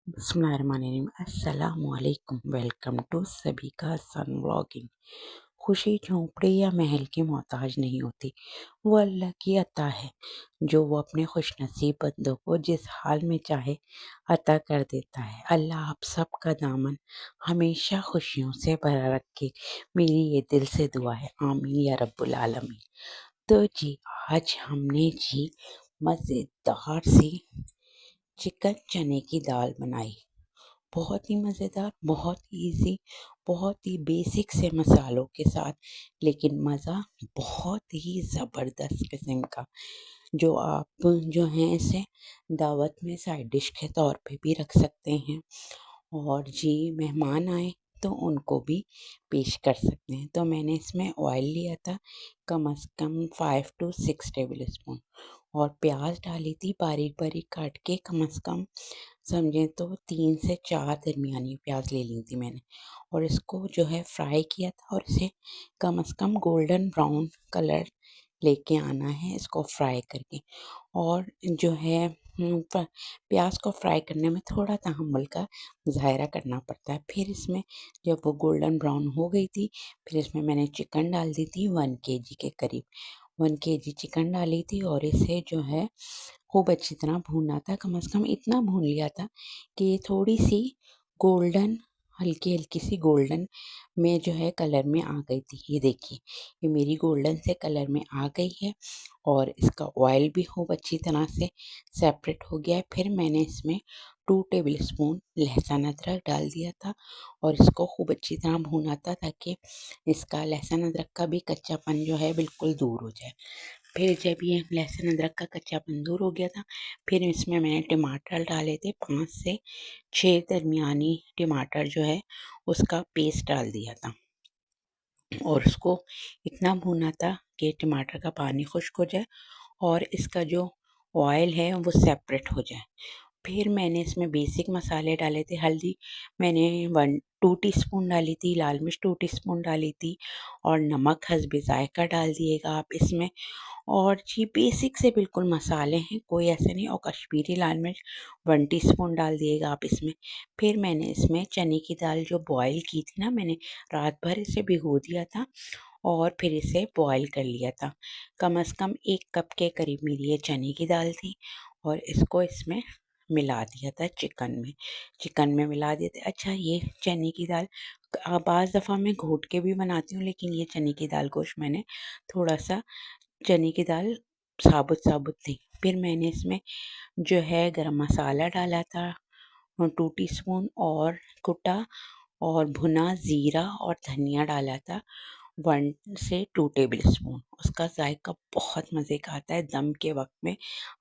बिस्मिल्लाहिर्रहमानिर्रहीम अस्सलामुअलैकुम। Welcome to सभी का सन व्लॉगिंग। खुशी झोंपड़ी या महल की मोहताज नहीं होती, वो अल्लाह की अता है जो वो अपने खुशनसीब बंदों को जिस हाल में चाहे अता कर देता है। अल्लाह आप सबका दामन हमेशा खुशियों से भरा रखे, मेरी ये दिल से दुआ है, आमीन या रब्बुल आलमीन। तो जी आज हमने जी मज़ेदार सी चिकन चने की दाल बनाई। बहुत ही मज़ेदार, बहुत ही ईज़ी, बहुत ही बेसिक से मसालों के साथ, लेकिन मज़ा बहुत ही ज़बरदस्त किस्म का, जो आप जो हैं इसे दावत में साइड डिश के तौर पे भी रख सकते हैं और जी मेहमान आए तो उनको भी पेश कर सकते हैं। तो मैंने इसमें ऑयल लिया था कम से कम 5 टू 6 टेबल स्पून और प्याज डाली थी बारीक बारीक काट के, कम से कम समझें तो 3 से 4 दरमियानी प्याज ले ली थी मैंने और इसको जो है फ्राई किया था और इसे कम से कम गोल्डन ब्राउन कलर लेके आना है इसको फ्राई करके। और जो है प्याज को फ्राई करने में थोड़ा तहम्मुल का मुज़ाहिरा करना पड़ता है। फिर इसमें जब वो गोल्डन ब्राउन हो गई थी, फिर इसमें मैंने चिकन डाल दी थी 1 केजी के करीब। 1 केजी चिकन डाली थी और इसे जो है खूब अच्छी तरह भूनना था। कम से कम इतना भून लिया था कि ये थोड़ी-सी गोल्डन, हल्की-हल्की सी गोल्डन में जो है कलर में आ गई थी। ये देखिए, ये मेरी गोल्डन से कलर में आ गई है और इसका ऑयल भी खूब अच्छी तरह से सेपरेट हो गया है। फिर मैंने इसमें 2 टेबल स्पून लहसुन अदरक डाल दिया था और इसको खूब अच्छी तरह भूना था ताकि इसका लहसुन अदरक का भी कच्चापन जो है बिल्कुल दूर हो जाए। फिर जब ये लहसुन अदरक का कच्चापन दूर हो गया था, फिर इसमें मैंने टमाटर डाले थे 5 से 6 दरमियानी टमाटर जो है उसका पेस्ट डाल दिया था और उसको इतना भूना था कि टमाटर का पानी खुश्क हो जाए और इसका जो ऑयल है वो सेपरेट हो जाए। फिर मैंने इसमें बेसिक मसाले डाले थे। हल्दी मैंने 2 टीस्पून डाली थी, लाल मिर्च 2 टीस्पून डाली थी और नमक हस्बे ज़ायक़ा डाल दिएगा आप इसमें। और जी बेसिक से बिल्कुल मसाले हैं, कोई ऐसे नहीं। और कश्मीरी लाल मिर्च 1 टीस्पून डाल दिएगा आप इसमें। फिर मैंने इसमें चने की दाल जो बॉयल की थी ना, मैंने रात भर इसे भिगो दिया था और फिर इसे बॉयल कर लिया था। कम से कम 1 कप के करीब मेरी ये चने की दाल थी और इसको इसमें मिला दिया था चिकन में मिला दिए थे। अच्छा, ये चने की दाल बाज़ दफ़ा मैं घोट के भी बनाती हूँ, लेकिन ये चने की दाल को मैंने थोड़ा-सा चने की दाल साबुत-साबुत थी। फिर मैंने इसमें जो है गरम मसाला डाला था 2 टीस्पून और कुटा और भुना ज़ीरा और धनिया डाला था 1 से 2 टेबल स्पून। उसका ज़ायक़ा बहुत मज़े का आता है, दम के वक़्त में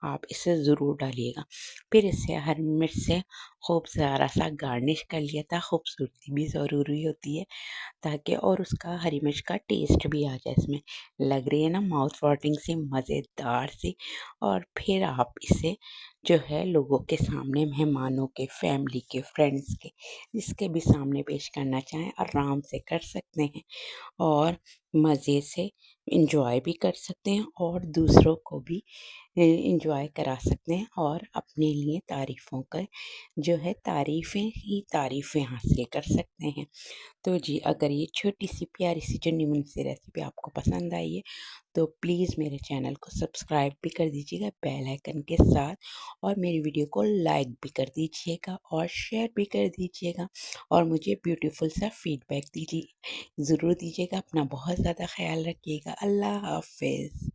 आप इसे ज़रूर डालिएगा। फिर इसे हरी मिर्च से खूब ज़रा-सा गार्निश कर लिया था, खूबसूरती भी ज़रूरी होती है ताकि, और उसका हरी मिर्च का टेस्ट भी आ जाए इसमें। लग रही है ना माउथ वाटरिंग सी, मज़ेदार सी। और फिर आप इसे जो है लोगों के सामने, मेहमानों के, फैमिली के, फ्रेंड्स के, जिसके भी सामने पेश करना चाहें आराम से कर सकते हैं और मज़े से एंजॉय भी कर सकते हैं और दूसरों को भी एंजॉय करा सकते हैं और अपने लिए तारीफ़ों का जो है तारीफ़ें ही तारीफ़ें हासिल कर सकते हैं। तो जी अगर ये छोटी-सी प्यारी-सी चुनी मुनी सी रेसिपी आपको पसंद आई है, तो प्लीज़ मेरे चैनल को सब्सक्राइब भी कर दीजिएगा बेल आइकन के साथ और मेरी वीडियो को लाइक भी कर दीजिएगा और शेयर भी कर दीजिएगा और मुझे ब्यूटीफुल सा फीडबैक ज़रूर दीजिएगा। अपना बहुत ज़्यादा ख़्याल रखिएगा। अल्लाह हाफ़िज़।